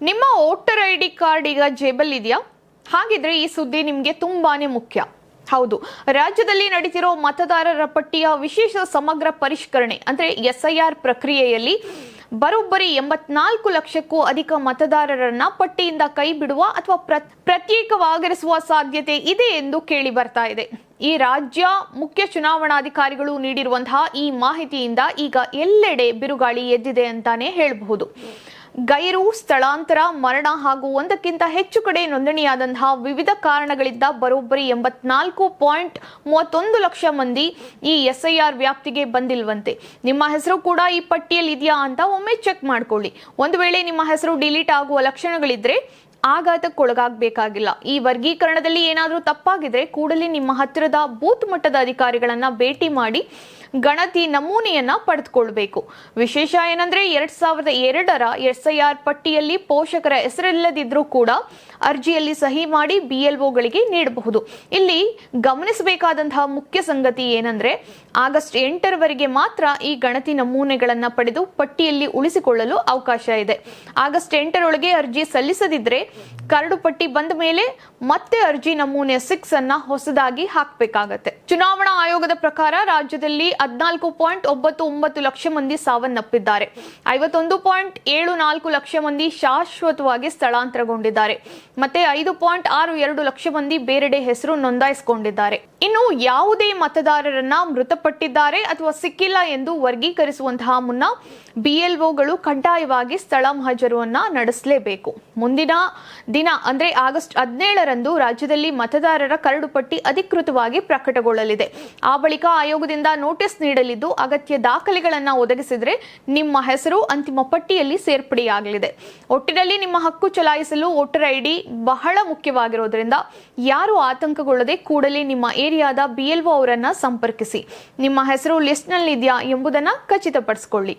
ನಿಮ್ಮ voter ID card ಈಗ ಜೇಬಲ್ ಇದೆಯಾ? ಹಾಗಿದ್ರೆ ಈ ಸುದ್ದಿ ನಿಮಗೆ ತುಂಬಾನೇ ಮುಖ್ಯ. ಹೌದು, ರಾಜ್ಯದಲ್ಲಿ ನಡೀತಿರೋ ಮತದಾರರ ಪಟ್ಟಿಯ ವಿಶೇಷ ಸಮಗ್ರ ಪರಿಷ್ಕರಣೆ ಅಂದ್ರೆ SIR ಪ್ರಕ್ರಿಯೆಯಲ್ಲಿ ಬರೋಬ್ಬರಿ 84 ಲಕ್ಷಕ್ಕೂ ಅಧಿಕ ಮತದಾರರನ್ನ ಪಟ್ಟಿಯಿಂದ ಕೈ ಬಿಡುವ ಅಥವಾ ಪ್ರತ್ಯೇಕವಾಗಿರಿಸುವ ಸಾಧ್ಯತೆ ಇದೆ ಎಂದು ಕೇಳಿ ಬರ್ತಾ ಇದೆ. ಈ ರಾಜ್ಯ ಮುಖ್ಯ ಚುನಾವಣಾಧಿಕಾರಿಗಳು ನೀಡಿರುವಂತಹ ಈ ಮಾಹಿತಿಯಿಂದ ಈಗ ಎಲ್ಲೆಡೆ ಬಿರುಗಾಳಿ ಎದ್ದಿದೆ ಅಂತಾನೆ ಹೇಳಬಹುದು. ಗೈರು, ಸ್ಥಳಾಂತರ, ಮರಣ ಹಾಗೂ ಒಂದಕ್ಕಿಂತ ಹೆಚ್ಚು ಕಡೆ ನೋಂದಣಿಯಾದಂತಹ ವಿವಿಧ ಕಾರಣಗಳಿಂದ ಬರೋಬ್ಬರಿ 84.31 ಲಕ್ಷ ಮಂದಿ ಈ SIR ವ್ಯಾಪ್ತಿಗೆ ಬಂದಿಲ್ವಂತೆ. ನಿಮ್ಮ ಹೆಸರು ಕೂಡ ಈ ಪಟ್ಟಿಯಲ್ಲಿ ಇದೆಯಾ ಅಂತ ಒಮ್ಮೆ ಚೆಕ್ ಮಾಡ್ಕೊಳ್ಳಿ. ಒಂದು ವೇಳೆ ನಿಮ್ಮ ಹೆಸರು ಡಿಲೀಟ್ ಆಗುವ ಲಕ್ಷಣಗಳಿದ್ರೆ ಆಘಾತಕ್ಕೊಳಗಾಗಬೇಕಾಗಿಲ್ಲ. ಈ ವರ್ಗೀಕರಣದಲ್ಲಿ ಏನಾದರೂ ತಪ್ಪಾಗಿದ್ರೆ ಕೂಡಲೇ ನಿಮ್ಮ ಹತ್ತಿರದ ಬೂತ್ ಮಟ್ಟದ ಅಧಿಕಾರಿಗಳನ್ನ ಭೇಟಿ ಮಾಡಿ ಗಣತಿ ನಮೂನೆಯನ್ನ ಪಡೆದುಕೊಳ್ಬೇಕು. ವಿಶೇಷ ಏನಂದ್ರೆ 2002ರ SIR ಪಟ್ಟಿಯಲ್ಲಿ ಪೋಷಕರ ಹೆಸರಿಲ್ಲದಿದ್ರೂ ಕೂಡ ಅರ್ಜಿಯಲ್ಲಿ ಸಹಿ ಮಾಡಿ BLOಗಳಿಗೆ ನೀಡಬಹುದು. ಇಲ್ಲಿ ಗಮನಿಸಬೇಕಾದಂತಹ ಮುಖ್ಯ ಸಂಗತಿ ಏನಂದ್ರೆ ಆಗಸ್ಟ್ 8ರವರೆಗೆ ಮಾತ್ರ ಈ ಗಣತಿ ನಮೂನೆಗಳನ್ನ ಪಡೆದು ಪಟ್ಟಿಯಲ್ಲಿ ಉಳಿಸಿಕೊಳ್ಳಲು ಅವಕಾಶ ಇದೆ. ಆಗಸ್ಟ್ 8ರೊಳಗೆ ಅರ್ಜಿ ಸಲ್ಲಿಸದಿದ್ರೆ ಕರಡು ಪಟ್ಟಿ ಬಂದ ಮೇಲೆ ಮತ್ತೆ ಅರ್ಜಿ ನಮೂನೆ 6 ಅನ್ನ ಹೊಸದಾಗಿ ಹಾಕಬೇಕಾಗತ್ತೆ. ಚುನಾವಣಾ ಆಯೋಗದ ಪ್ರಕಾರ ರಾಜ್ಯದಲ್ಲಿ 14.99 ಲಕ್ಷ ಮಂದಿ ಸಾವನ್ನಪ್ಪಿದ್ದಾರೆ. 51.74 ಲಕ್ಷ ಮಂದಿ ಶಾಶ್ವತವಾಗಿ ಸ್ಥಳಾಂತರಗೊಂಡಿದ್ದಾರೆ. ಮತ್ತೆ 5.62 ಲಕ್ಷ ಮಂದಿ ಬೇರೆಡೆ ಹೆಸರು ನೋಂದಾಯಿಸಿಕೊಂಡಿದ್ದಾರೆ. ಇನ್ನು ಯಾವುದೇ ಮತದಾರರನ್ನ ಮೃತಪಟ್ಟಿದ್ದಾರೆ ಅಥವಾ ಸಿಕ್ಕಿಲ್ಲ ಎಂದು ವರ್ಗೀಕರಿಸುವಂತಹ ಮುನ್ನ BLOಗಳು ಕಡ್ಡಾಯವಾಗಿ ಸ್ಥಳ ಮಹಜರವನ್ನ ನಡೆಸಲೇಬೇಕು. ಮುಂದಿನ ದಿನ ಅಂದ್ರೆ ಆಗಸ್ಟ್ 17ರಂದು ರಾಜ್ಯದಲ್ಲಿ ಮತದಾರರ ಕರಡು ಪಟ್ಟಿ ಅಧಿಕೃತವಾಗಿ ಪ್ರಕಟಗೊಳ್ಳಲಿದೆ. ಆ ಬಳಿಕ ಆಯೋಗದಿಂದ ನೋಟಿಸ್ ನೀಡಲಿದ್ದು ಅಗತ್ಯ ದಾಖಲೆಗಳನ್ನ ಒದಗಿಸಿದ್ರೆ ನಿಮ್ಮ ಹೆಸರು ಅಂತಿಮ ಪಟ್ಟಿಯಲ್ಲಿ ಸೇರ್ಪಡೆಯಾಗಲಿದೆ. ಒಟ್ಟಿನಲ್ಲಿ ನಿಮ್ಮ ಹಕ್ಕು ಚಲಾಯಿಸಲು ವೋಟರ್ ಐಡಿ ಬಹಳ ಮುಖ್ಯವಾಗಿರೋದ್ರಿಂದ ಯಾರು ಆತಂಕಗೊಳ್ಳದೆ ಕೂಡಲೇ ನಿಮ್ಮ ಏರಿಯಾದ BLO ಅವರನ್ನ ಸಂಪರ್ಕಿಸಿ. ನಿಮ್ಮ ಹೆಸರು ಲಿಸ್ಟ್ ನಲ್ಲಿ ಇದೆಯಾ ಎಂಬುದನ್ನ ಖಚಿತಪಡಿಸಿಕೊಳ್ಳಿ.